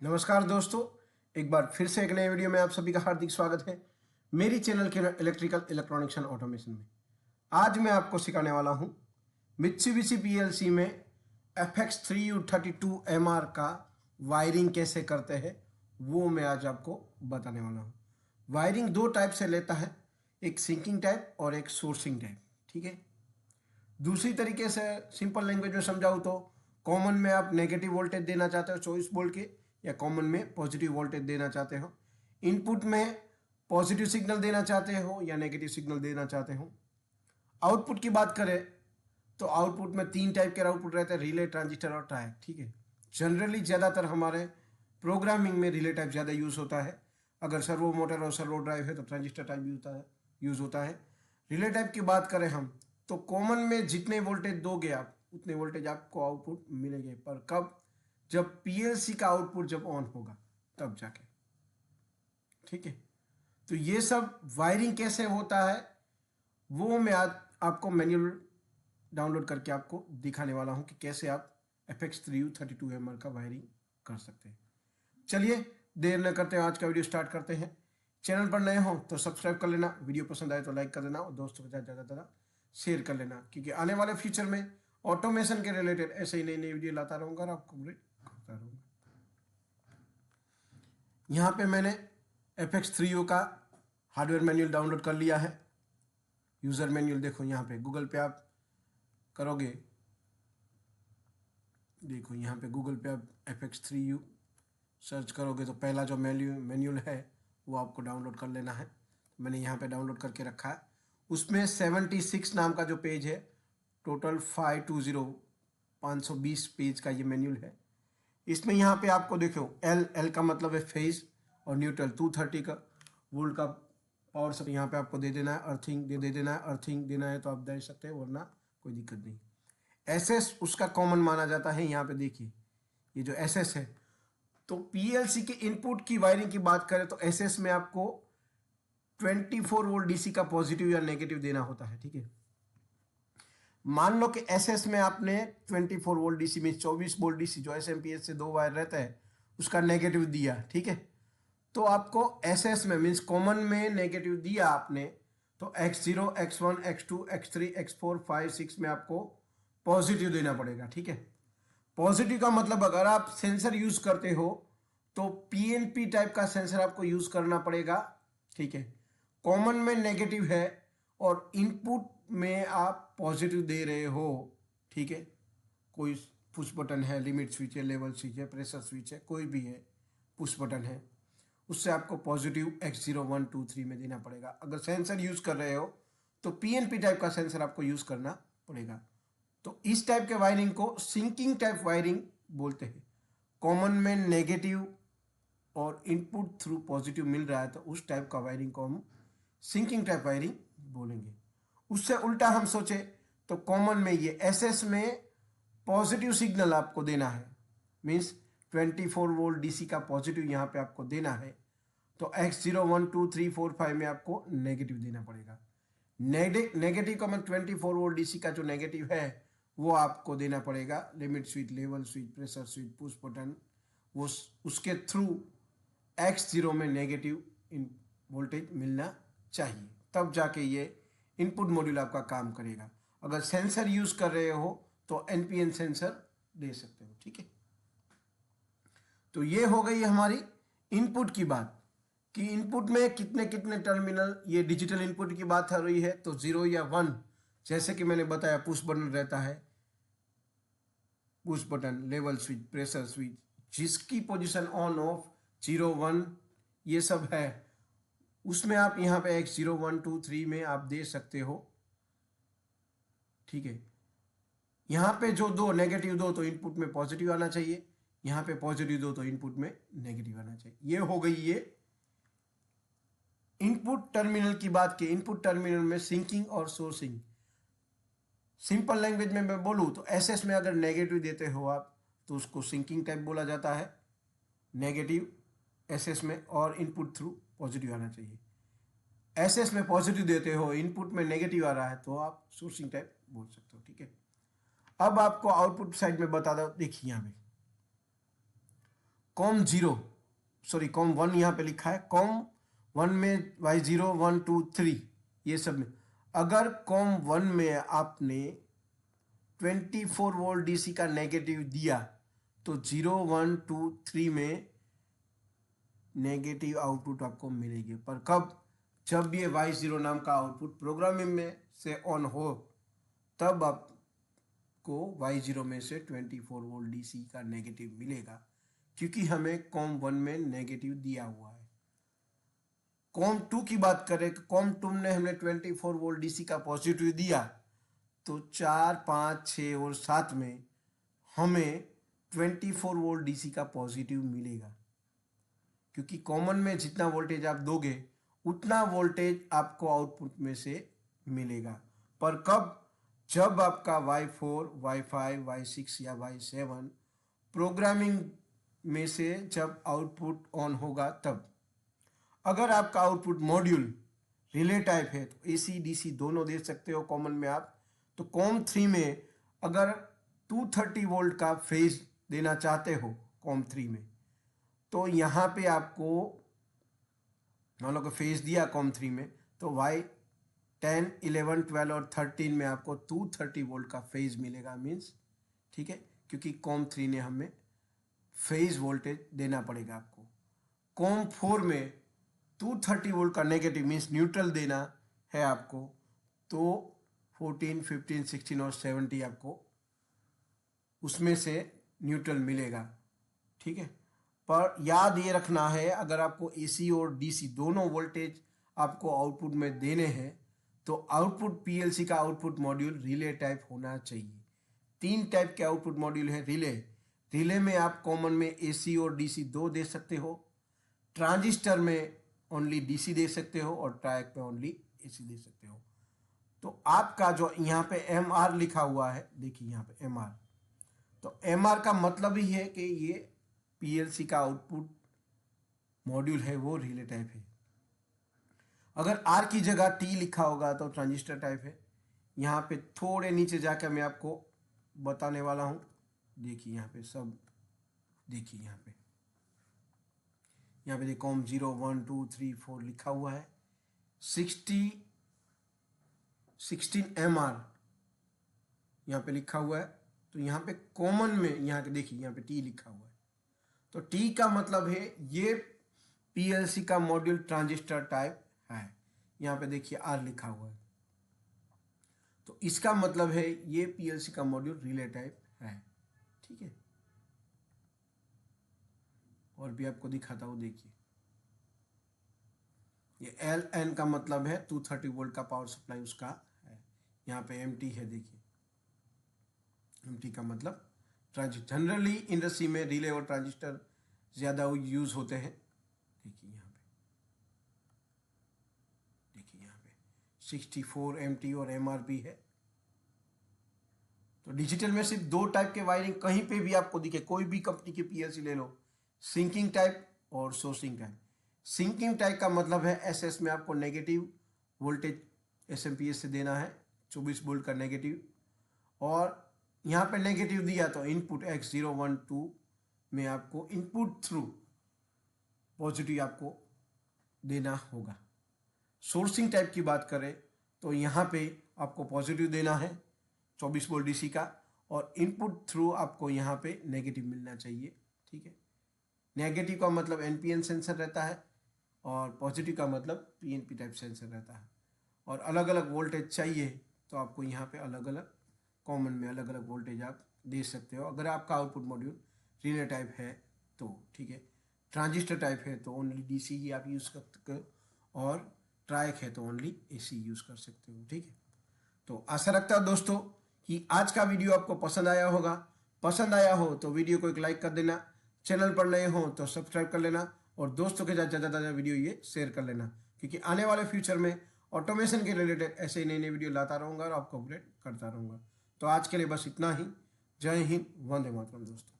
नमस्कार दोस्तों, एक बार फिर से एक नए वीडियो में आप सभी का हार्दिक स्वागत है मेरी चैनल के इलेक्ट्रिकल इलेक्ट्रॉनिक्स एंड ऑटोमेशन में। आज मैं आपको सिखाने वाला हूं मित्सुबिशी पीएलसी में FX3U32MR का वायरिंग कैसे करते हैं, वो मैं आज आपको बताने वाला हूं। वायरिंग दो टाइप से लेता है, एक सिंकिंग टाइप और एक सोर्सिंग टाइप। ठीक है, दूसरी तरीके से सिंपल लैंग्वेज में समझाऊँ तो कॉमन में आप नेगेटिव वोल्टेज देना चाहते हो 24 वोल्ट के, या कॉमन में पॉजिटिव वोल्टेज देना चाहते हो। इनपुट में पॉजिटिव सिग्नल देना चाहते हो या नेगेटिव सिग्नल देना चाहते हो। आउटपुट की बात करें तो आउटपुट में तीन टाइप के आउटपुट रहते हैं, रिले, ट्रांजिस्टर और ट्रायड। ठीक है, जनरली ज़्यादातर हमारे प्रोग्रामिंग में रिले टाइप ज़्यादा यूज़ होता है। अगर सर्वो मोटर और सर्वो ड्राइव है तो ट्रांजिस्टर टाइप भी यूज़ होता है। रिले टाइप की बात करें हम तो कॉमन में जितने वोल्टेज दोगे आप उतने वोल्टेज आपको आउटपुट मिलेंगे, पर कब? जब पीएलसी का आउटपुट जब ऑन होगा तब जाके। ठीक है, तो ये सब वायरिंग कैसे होता है वो मैं आज आपको मैनुअल डाउनलोड करके आपको दिखाने वाला हूं कि कैसे आप FX3U32MR का वायरिंग कर सकते हैं। चलिए देर न करते हैं, आज का वीडियो स्टार्ट करते हैं। चैनल पर नए हो तो सब्सक्राइब कर लेना, वीडियो पसंद आए तो लाइक कर देना और दोस्तों के साथ ज़्यादा शेयर कर लेना, क्योंकि आने वाले फ्यूचर में ऑटोमेशन के रिलेटेड ऐसे ही नई नई वीडियो लाता रहूँगा और आपको अपडेट करता रहूँगा। यहाँ पे मैंने FX3U का हार्डवेयर मैनुअल डाउनलोड कर लिया है। यूज़र मैनुअल देखो, यहाँ पे गूगल पे आप करोगे, देखो यहाँ पे गूगल पे आप FX3U सर्च करोगे तो पहला जो मैनुअल है वो आपको डाउनलोड कर लेना है। मैंने यहाँ पे डाउनलोड करके रखा है। उसमें 76 नाम का जो पेज है, टोटल 520 पेज का ये मैनुअल है। इसमें यहाँ पे आपको देखो एल का मतलब है फेज और न्यूट्रल, 230 का वोल्ट का पावर सब यहाँ पे आपको दे देना है। अर्थिंग दे देना है, अर्थिंग देना है तो आप दे सकते हैं, वरना कोई दिक्कत नहीं। SS उसका कॉमन माना जाता है। यहाँ पे देखिए ये जो SS है, तो पीएलसी के इनपुट की वायरिंग की बात करें तो SS में आपको 24 वोल्ट DC का पॉजिटिव या नेगेटिव देना होता है। ठीक है, मान लो कि SS में आपने 24 वोल्ट DC में 24 वोल्ट DC जो SMPS से दो वायर रहता है उसका नेगेटिव दिया। ठीक है, तो आपको SS में मीन्स कॉमन में नेगेटिव दिया आपने, तो X0, X1, X2, X3, X4, 5, 6 में आपको पॉजिटिव देना पड़ेगा। ठीक है, पॉजिटिव का मतलब अगर आप सेंसर यूज करते हो तो PNP टाइप का सेंसर आपको यूज करना पड़ेगा। ठीक है, कॉमन में नेगेटिव है और इनपुट में आप पॉजिटिव दे रहे हो। ठीक है, कोई पुश बटन है, लिमिट स्विच है, लेवल स्विच है, प्रेशर स्विच है, कोई भी है, पुश बटन है, उससे आपको पॉजिटिव X0, 1, 2, 3 में देना पड़ेगा। अगर सेंसर यूज कर रहे हो तो PNP टाइप का सेंसर आपको यूज करना पड़ेगा। तो इस टाइप के वायरिंग को सिंकिंग टाइप वायरिंग बोलते हैं। कॉमन में नेगेटिव और इनपुट थ्रू पॉजिटिव मिल रहा है तो उस टाइप का वायरिंग को हम सिंकिंग टाइप वायरिंग बोलेंगे। उससे उल्टा हम सोचे तो कॉमन में ये SS में पॉजिटिव सिग्नल आपको देना है, मीन्स 24 वोल्ट DC का पॉजिटिव यहाँ पे आपको देना है, तो X0, 1, 2, 3, 4, 5 में आपको नेगेटिव देना पड़ेगा। नेगेटिव का मतलब 24 वोल्ट DC का जो नेगेटिव है वो आपको देना पड़ेगा। Limit switch, level switch, pressure switch, push button, वो उसके थ्रू X0 में नेगेटिव इन वोल्टेज मिलना चाहिए, तब जाके ये इनपुट मॉड्यूल आपका काम करेगा। अगर सेंसर यूज कर रहे हो तो NPN सेंसर दे सकते हो। ठीक है, तो ये हो गई हमारी इनपुट की बात कि इनपुट में कितने कितने टर्मिनल। ये डिजिटल इनपुट की बात हो रही है तो 0 या 1, जैसे कि मैंने बताया पुश बटन रहता है, push button, level switch, pressure switch, जिसकी पोजीशन ऑन ऑफ 0, 1 ये सब है, उसमें आप यहाँ पे X0, 1, 2, 3 में आप दे सकते हो। ठीक है, यहाँ पे जो दो नेगेटिव दो तो इनपुट में पॉजिटिव आना चाहिए, यहाँ पे पॉजिटिव दो तो इनपुट में नेगेटिव आना चाहिए। ये हो गई ये इनपुट टर्मिनल की बात की। इनपुट टर्मिनल में सिंकिंग और सोर्सिंग, सिंपल लैंग्वेज में मैं बोलूँ तो SS में अगर नेगेटिव देते हो आप तो उसको सिंकिंग टाइप बोला जाता है, नेगेटिव SS में, और इनपुट थ्रू पॉजिटिव आना चाहिए। SS में पॉजिटिव देते हो, इनपुट में नेगेटिव आ रहा है तो आप सोर्सिंग टाइप बोल सकते हो। ठीक है, अब आपको आउटपुट साइड में बता दो, देखिए यहाँ पे कॉम 0 सॉरी कॉम 1 यहाँ पे लिखा है, कॉम 1 में y0 1 2 3 ये सब में, अगर कॉम 1 में आपने 24 वोल्ट डीसी का नेगेटिव दिया तो 0 1 2 3 में नेगेटिव आउटपुट आपको मिलेगी। पर कब? जब ये y0 नाम का आउटपुट प्रोग्रामिंग में से ऑन हो तब आपको y0 में से 24 वोल्ट डीसी का नेगेटिव मिलेगा, क्योंकि हमें कॉम 1 में नेगेटिव दिया हुआ है। कॉम 2 की बात करें, कॉम 2 में हमने 24 वोल्ट डीसी का पॉजिटिव दिया तो 4 5 6 और 7 में हमें 24 वोल्ट डीसी का पॉजिटिव मिलेगा, क्योंकि कॉमन में जितना वोल्टेज आप दोगे उतना वोल्टेज आपको आउटपुट में से मिलेगा। पर कब? जब आपका y4 y5 y6 या y7 प्रोग्रामिंग में से जब आउटपुट ऑन होगा तब। अगर आपका आउटपुट मॉड्यूल रिले टाइप है तो AC DC दोनों दे सकते हो कॉमन में आप। तो कॉम 3 में अगर 230 वोल्ट का फेज देना चाहते हो कॉम 3 में, तो यहाँ पे आपको मान लो कि फेज दिया कॉम 3 में, तो y10 11 12 और 13 में आपको 230 वोल्ट का फेज मिलेगा मीन्स, ठीक है, क्योंकि कॉम 3 ने हमें फेज वोल्टेज देना पड़ेगा आपको। कॉम 4 में 230 वोल्ट का नेगेटिव मीन्स न्यूट्रल देना है आपको, तो 14 15 16 और 70 आपको उसमें से न्यूट्रल मिलेगा, ठीक है। पर याद ये रखना है, अगर आपको AC और DC दोनों वोल्टेज आपको आउटपुट में देने हैं तो आउटपुट PLC का आउटपुट मॉड्यूल रिले टाइप होना चाहिए। 3 टाइप के आउटपुट मॉड्यूल है रिले में आप कॉमन में AC और DC दो दे सकते हो, ट्रांजिस्टर में ओनली DC दे सकते हो और ट्रायक पे ओनली AC दे सकते हो। तो आपका जो यहाँ पे MR लिखा हुआ है, देखिए यहाँ पे MR, तो MR का मतलब ही है कि ये PLC का आउटपुट मॉड्यूल है वो रिले टाइप है। अगर R की जगह T लिखा होगा तो ट्रांजिस्टर टाइप है। यहाँ पे थोड़े नीचे जाकर मैं आपको बताने वाला हूँ, देखिए यहाँ पे सब, देखिए यहाँ पे देखिए कॉम 0 1 2 3 4 लिखा हुआ है, 16 MR यहाँ पे लिखा हुआ है। तो यहाँ पे कॉमन में यहाँ के देखिए यहाँ पे T लिखा हुआ है, तो T का मतलब है ये PLC का मॉड्यूल ट्रांजिस्टर टाइप है। यहाँ पे देखिए R लिखा हुआ है, तो इसका मतलब है ये PLC का मॉड्यूल रिले टाइप है, ठीक है। और भी आपको दिखाता हूँ, देखिए ये LN का मतलब है 230 वोल्ट का पावर सप्लाई उसका है। यहाँ पे MT है, देखिए MT का मतलब ट्रांजिस्टर। जनरली इंडस्ट्री में रिले और ट्रांजिस्टर ज़्यादा यूज़ होते हैं। देखिए यहाँ पे 64 MT और MR भी है। तो डिजिटल में सिर्फ 2 टाइप के वायरिंग कहीं पे भी आपको दिखे, कोई भी कंपनी की PLC ले लो, सिंकिंग टाइप और सोर्सिंग टाइप। सिंकिंग टाइप का मतलब है SS में आपको नेगेटिव वोल्टेज SMPS से देना है, 24 वोल्ट का नेगेटिव, और यहाँ पे नेगेटिव दिया तो इनपुट X0 1 2 में आपको इनपुट थ्रू पॉजिटिव आपको देना होगा। सोर्सिंग टाइप की बात करें तो यहाँ पे आपको पॉजिटिव देना है 24 वोल्ट DC का, और इनपुट थ्रू आपको यहाँ पे नेगेटिव मिलना चाहिए, ठीक है। नेगेटिव का मतलब NPN सेंसर रहता है और पॉजिटिव का मतलब PNP टाइप सेंसर रहता है। और अलग अलग वोल्टेज चाहिए तो आपको यहाँ पे अलग अलग कॉमन में अलग अलग वोल्टेज आप दे सकते हो। अगर आपका आउटपुट मॉड्यूल रिले टाइप है तो, ठीक है। ट्रांजिस्टर टाइप है तो ओनली DC ही आप यूज़ कर सकते हो, और ट्रायक है तो ओनली AC यूज़ कर सकते हो, ठीक है। तो आशा रखता हूँ दोस्तों कि आज का वीडियो आपको पसंद आया होगा। पसंद आया हो तो वीडियो को एक लाइक कर देना, चैनल पर नए हो तो सब्सक्राइब कर लेना, और दोस्तों के साथ ज़्यादा वीडियो ये शेयर कर लेना, क्योंकि आने वाले फ्यूचर में ऑटोमेशन के रिलेटेड ऐसे ही नई वीडियो लाता रहूँगा और आपको अपडेट करता रहूँगा। तो आज के लिए बस इतना ही। जय हिंद, वंदे मातरम दोस्तों।